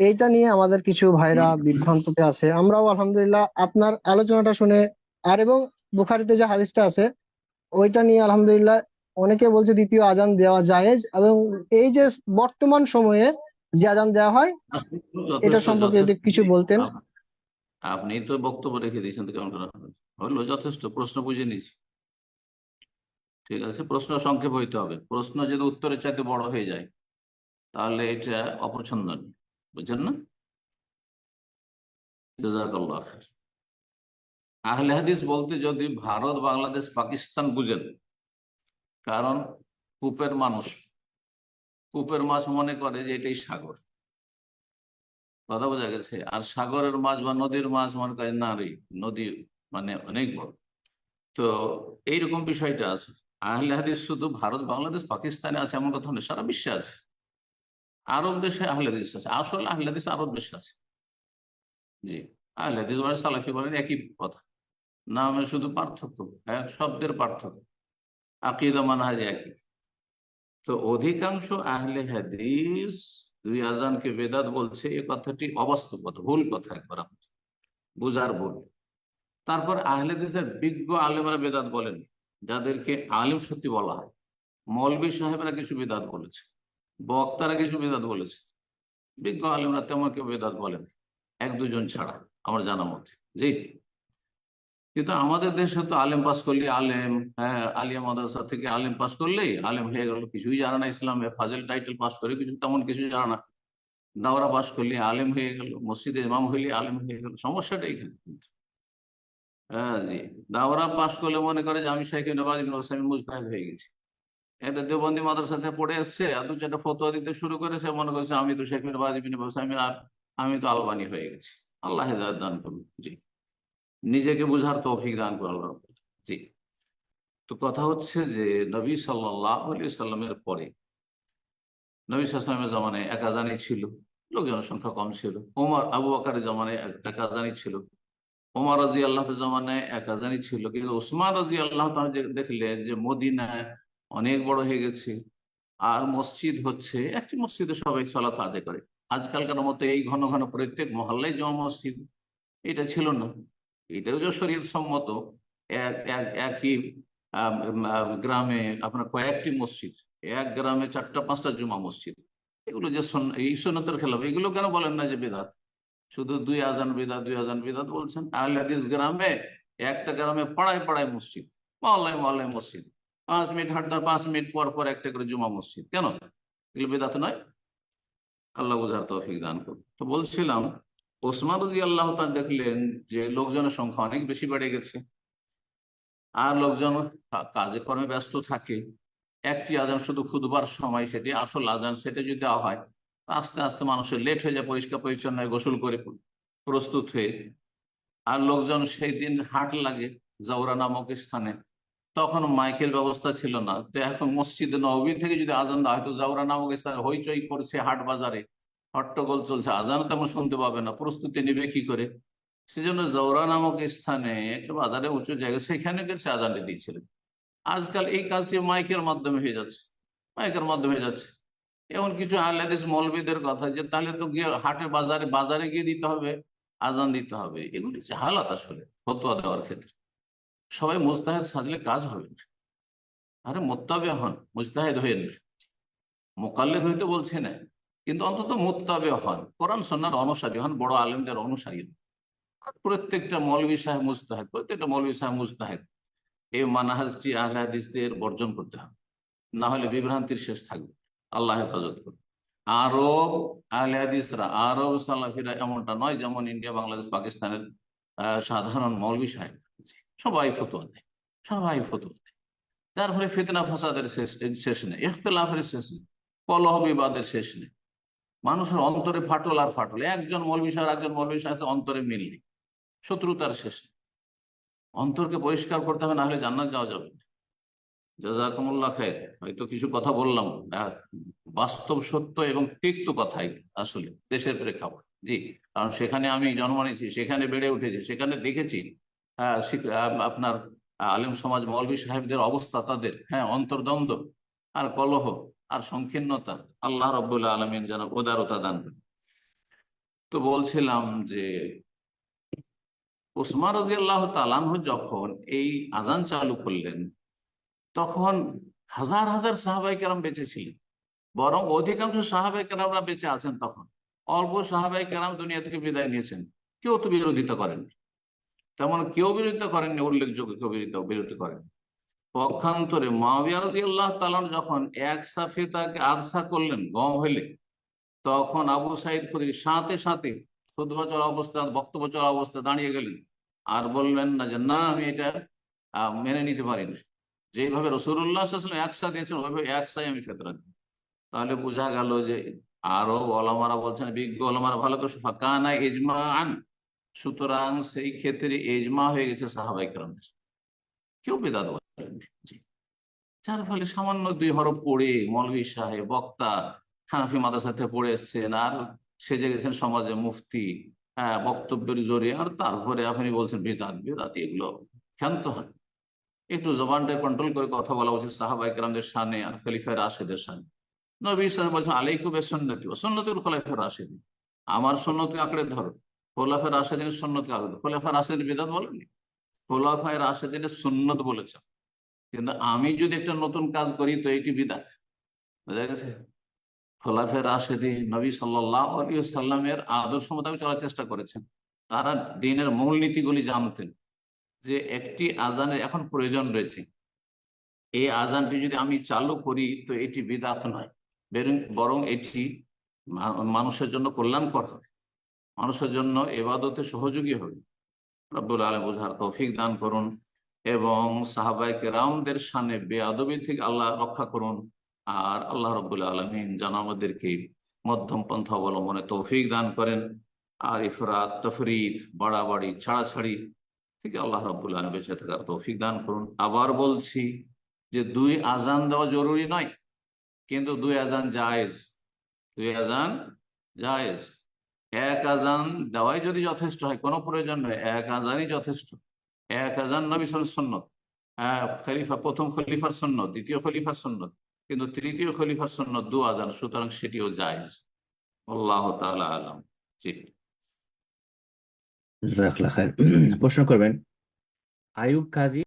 এইটা নিয়ে আমাদের কিছু ভাইরা বিভ্রান্ততে আছে। আমরাও আলহামদুলিল্লাহ আপনার আলোচনাটা শুনে আর এবং বুখারীতে যে হাদিসটা আছে ওইটা নিয়ে আলহামদুলিল্লাহ অনেকে বলছে দ্বিতীয় আজান দেওয়া জায়েজ, এবং এই যে বর্তমান সময়ে যে আজান দেওয়া হয় এটা যথেষ্ট সম্পর্কে যদি যথেষ্ট কিছু বলতেন। আপনি তো বক্তব্য রেখে দিয়েছেন, তো কেমন করে হবে? হলো যথেষ্ট, প্রশ্ন বুঝে নিয়েছি। ঠিক আছে, প্রশ্ন সংক্ষেপ হইতে হবে। প্রশ্ন যদি উত্তরের চাইতে বড় হয়ে যায় তাহলে এটা অপছন্দনীয়, বুঝছেন না? জাযাকাল্লাহ খাইর। আহলে হাদিস বলতে যদি ভারত, বাংলাদেশ, পাকিস্তান বুঝেন, কারণ কূপের মানুষ কূপের মাছ মনে করে যে এটাই সাগর, কথা বোঝা গেছে। আর সাগরের মাছ বা নদীর মাছ মনে করে না রে, নদী মানে অনেক বড়। তো এইরকম বিষয়টা আছে। আহলে হাদিস শুধু ভারত, বাংলাদেশ, পাকিস্তানে আছে এমন কথা নয়, সারা বিশ্বে আছে। আরব দেশে আহলে হাদিস আছে, আসলে আহলে হাদিস আরব দেশে আছে। জি, আহলে হাদিস মানে সালাফি বলেন একই কথা, নামে শুধু পার্থক্য, হ্যাঁ শব্দের পার্থক্য, আকীদা মানহাজ একই। তো অধিকাংশ আহলে হাদিস দুই আজানকে বেদাত বলছে, এই কথাটি অবাস্তব কথা, ভুল কথা, একবার বুঝার ভুল। তারপর আহলে হাদিসের বিজ্ঞ আলেমরা বেদাত বলেন, যাদেরকে আলিম সত্যি বলা হয়। মৌলবী সাহেবরা কিছু বিদাত বলেছে, বক্তারা কিছু বিদাত বলেছে, বিজ্ঞ আলেমরা তেমন কেউ বেদাত বলেন, এক দুজন ছাড়া আমার জানা মতে। জি, কিন্তু আমাদের দেশে তো আলেম পাস করলে আলেম, হ্যাঁ আলিয়া মাদ্রাসা থেকে আলেম পাস করলেই আলেম হয়ে গেল, কিছুই জানা না ইসলামে, ফাজিল টাইটেল পাস করে কিছু তেমন কিছু জানা না। দাওরা পাস করলে আলেম হয়ে গেল, মসজিদে ইমাম হইলে আলেম হয়ে গেল, সমস্যাটা এখানে কিন্তু। হ্যাঁ জি, দাওরা পাস করলে মনে করে যে আমি শেখ নওয়াজ আমি মুজতাহিদ হয়ে গেছি। এটা দেওবন্দি মাদ্রাসাতে পড়ে এসছে আর দু চারটা ফতোয়া দিতে শুরু করেছে, মনে করছে আমি তো শেখ নওয়াজ আর আমি তো আলবানি হয়ে গেছি। আল্লাহ হেদায়েত দান করুন। জি, নিজেকে বুঝার তৌফিক দান করুন আল্লাহ। জি, তো কথা হচ্ছে যে নবী সাল্লাল্লাহু আলাইহি সাল্লামের পরে নবী সাল্লামের জামানায় এক আযানই ছিল, লোকজনের সংখ্যা কম ছিল। ওমর আবু বকরের জামানায় এক আযানই ছিল। ওমর রাদিয়াল্লাহু তাআলার জামানায় এক আযানই ছিল। কিন্তু ওসমান রাদিয়াল্লাহু তাআলা দেখলেন যে মদিনায় অনেক বড় হয়ে গেছে, আর মসজিদ হচ্ছে একটি মসজিদে সবাই সালাত আদায় করে। আজকালকার মতো এই ঘন ঘন প্রত্যেক মহল্লায় জমা মসজিদ এটা ছিল না। এটাও যে শরীয়ত সম্মত, একই গ্রামে আপনার কয়েকটি মসজিদ, এক গ্রামে চারটা পাঁচটা জুমা মসজিদ, এগুলো যে এই সুন্নতের খেলাফ, এগুলো কেন বলেন না যে বেদাত? শুধু দুই আজান বিদাত, দুই আজান বিদাত বলছেন। আহলে হাদিস গ্রামে, একটা গ্রামে পাড়ায় পাড়ায় মসজিদ, মহল্লায় মহল্লায় মসজিদ, 5 মিনিট হাঁটতে 5 মিনিট পর পর একটা করে জুমা মসজিদ, কেন এগুলো বেদাত নয়? আল্লাহ বুঝার তৌফিক দান করুন। তো বলছিলাম, ওসমান রাদিয়াল্লাহু তাআলা দেখলেন যে লোকজনের সংখ্যা অনেক বেশি বেড়ে গেছে, আর লোকজন কাজে কর্মে ব্যস্ত থাকে। একটি আজান শুধু খুতবার সময়, সেটি আসল আজান, সেটা যদি দেওয়া হয় আস্তে আস্তে মানুষের লেট হয়ে যায় পরিষ্কার পরিচ্ছন্ন হয়ে গোসল করে প্রস্তুত হয়ে। আর লোকজন সেই দিন হাট লাগে জাউরা নামক স্থানে, তখন মাইকের ব্যবস্থা ছিল না। তো এখন মসজিদে নববী থেকে যদি আজান দেওয়া হয়, তো জাউরা নামক স্থানে হইচই করছে, হাট বাজারে হট্টগোল চলছে, আজান তেমন শুনতে পাবে না, প্রস্তুতি নেবে কি করে? সেজন্য জাউরা নামক স্থানে একটা বাজারে উঁচু জায়গা, সেখানে গেছে আজানটা দিয়েছিলেন। আজকাল এই কাজটি মাইকের মাধ্যমে হয়ে যাচ্ছে, মাইকের মাধ্যমে হয়ে যাচ্ছে। এমন কিছু আহলে হাদিস মৌলবীদের কথা যে তাহলে তো গিয়ে হাটে বাজারে বাজারে গিয়ে দিতে হবে, আজান দিতে হবে। এগুলি জাহালাত আসলে ফতোয়া দেওয়ার ক্ষেত্রে। সবাই মুজতাহিদ সাজলে কাজ হবে না। আরে মোত্তাবে হন, মুজতাহিদ হইেন না, মোকাল্লেদ হইতে বলছে না, কিন্তু অন্তত মোত্তাবে হন, কোরআন সুন্নাহর অনুসারী হন, বড় আলেমদের অনুসারী হন। আর প্রত্যেকটা মৌলবী সাহেব মুজতাহিদ, প্রত্যেকটা মৌলবী সাহেব মুজতাহিদ, এই মানহাজটি আহলে হাদিসদের বর্জন করতে হবে, না হলে বিভ্রান্তির শেষ থাকবে। আল্লাহ হেফাজত করুন। আরব আহলে হাদিসরা, আরব সালাফিরা এমনটা নয় যেমন ইন্ডিয়া, বাংলাদেশ, পাকিস্তানের সাধারণ মৌলবী সাহেব। সবাই ফতোয়া দেয়, সবাই ফতোয়া দেয়, যার ফলে ফিতনা ফাসাদের শেষ নেই, ইখতিলাফের শেষ নেই, কলহ বিবাদের শেষ নেই। মানুষের অন্তরে ফাটল আর ফাটল, একজন মৌলবী সাহেব একজন মৌলবী সাহেব অন্তরে মিল নেই, শত্রুতার শেষ নেই। অন্তরকে পরিষ্কার করতে হবে, না হলে জান্নাত যাওয়া যাবে না। জাযাকুমুল্লাহ খাইর। হয়তো কিছু কথা বললাম, বাস্তব সত্য এবং তিক্ত কথাই আসলে দেশের প্রেক্ষাপট। জি, কারণ সেখানে আমি জন্ম নিয়েছি, সেখানে বেড়ে উঠেছি, সেখানে দেখেছি আপনার আলেম সমাজ মৌলবী সাহেবদের অবস্থা, তাদের অন্তর্দ্বন্দ্ব আর কলহ আর সংকীর্ণতা। আল্লাহ রাব্বুল আলামিন যেন উদারতা দান করেন। তো বলছিলাম যে উসমান রাদিয়াল্লাহু তাআলা আনহু যখন এই আজান চালু করলেন, তখন হাজার হাজার সাহাবায়ে কেরাম বেঁচে ছিলেন, বরং অধিকাংশ সাহাবায়ে কেরামরা বেঁচে আছেন তখন। অল্প সাহাবায়ে কেরাম দুনিয়া থেকে বিদায় নিয়েছেন, কেউ তো বিরোধিতা করেননি, তেমন কেউ বিরোধিতা করেননি, উল্লেখযোগ্য কেউ বিরোধিতা করেন। পক্ষান্তরে মুআবিয়া রাদিয়াল্লাহু তাআলা আনহু যখন এক সাফে তাকে আরসা করলেন গম হইলে, তখন আবু সাইদ খুদরি সাথে সাথে খুতবা চলা অবস্থা, বক্তব্য চলা অবস্থা দাঁড়িয়ে গেলেন, আর বললেন না যে না আমি এটা মেনে নিতে পারি না। যেভাবে রাসূলুল্লাহ সাল্লাল্লাহু আলাইহি ওয়াসাল্লাম একসা দিয়েছেন ওইভাবে একসাই আমি ফেতরা দিই। তাহলে বোঝা গেল যে আরো ওলামারা বলছেন, বিজ্ঞ ওলামারা ভালো করে ফাকানা ইজমাআন, সুতরাং সেই ক্ষেত্রে ইজমা হয়ে গেছে সাহাবায়ে কেরামের, কেউ বেদাত বলেননি। জি। যার ফলে সামান্য দুই হরফ পড়ে মৌলভী সাহেব বক্তা হানাফি মাদ্রাসাতে পড়ে এসছেন আর সেজে গেছেন সমাজে মুফতি, হ্যাঁ, বক্তব্যের জোরে, আর তারপরে আপনি বলছেন বেদাত বেদাত, এগুলো ক্ষান্ত হন। একটু জবানটা কন্ট্রোল করে কথা বলা উচিত সাহাবায়ে কেরামদের শানে আর খলিফায়ে রাশেদের শানে। নবী সাল্লাল্লাহু আলাইহি ওয়াসাল্লাম বলছেন আলাইকুম বিসুন্নতি ওয়া সুন্নাতুল খুলাফায়ে রাশিদিন, আমার সুন্নতকে আঁকড়ে ধরো, খোলাফায়ে রাশিদিনের সুন্নতকে আঁকড়ে ধরো। খোলাফায়ে রাশিদিন বিদআত বলেননি, খোলাফায়ে রাশিদিনের সুন্নত বলেছেন। কিন্তু আমি যদি একটা নতুন কাজ করি তো এটি বিদআত, বুঝা গেছে? খোলাফায়ে রাশিদিন নবী সাল্লাল্লাহু আলাইহি ওয়াসাল্লামের আদর্শ মোতাবেক চলার চেষ্টা করেছেন। তারা দ্বীনের মূলনীতিগুলি জানতেন, যে একটি আজানের এখন প্রয়োজন রয়েছে, এই আজানটি যদি আমি চালু করি তো এটি বিদআত নয়, বরং এটি মানুষের জন্য কল্যাণকর হবে, মানুষের জন্য ইবাদতে সহযোগী হবে। রব্বুল আলামিন বুঝার তৌফিক দান করুন এবং সাহাবায়ে কেরামদের শানে বেয়াদবি থেকে আল্লাহ রক্ষা করুন। আর আল্লাহ রব্বুল আলামিন যেন আমাদেরকে মধ্যম পন্থা অবলম্বনে তৌফিক দান করেন, আর ইফরাত তাফরীত বাড়াবাড়ি ছাড়াছাড়ি থেকে আল্লাহ রব্বুল আলামিন বেঁচে থাকার তৌফিক দান করুন। আবার বলছি যে দুই আজান দেওয়া জরুরি নয়, কিন্তু দুই আজান জায়েজ, দুই আজান জায়েজ। এক আজান দেওয়াই যদি যথেষ্ট হয়, কোনো প্রয়োজন নয়, এক আজানই যথেষ্ট। এক আজান নবী সাল্লাল্লাহু আলাইহি সুন্নত, হ্যাঁ, খলিফা প্রথম খলিফার সুন্নত, দ্বিতীয় খলিফার সুন্নত, কিন্তু তৃতীয় খলিফার সুন্নত দু আজান, সুতরাং সেটিও জায়েজ। আল্লাহ তাআলা আলাম। জি। জাযাকাল্লাহ খায়ের। প্রশ্ন করবেন আইয়ুব কাজী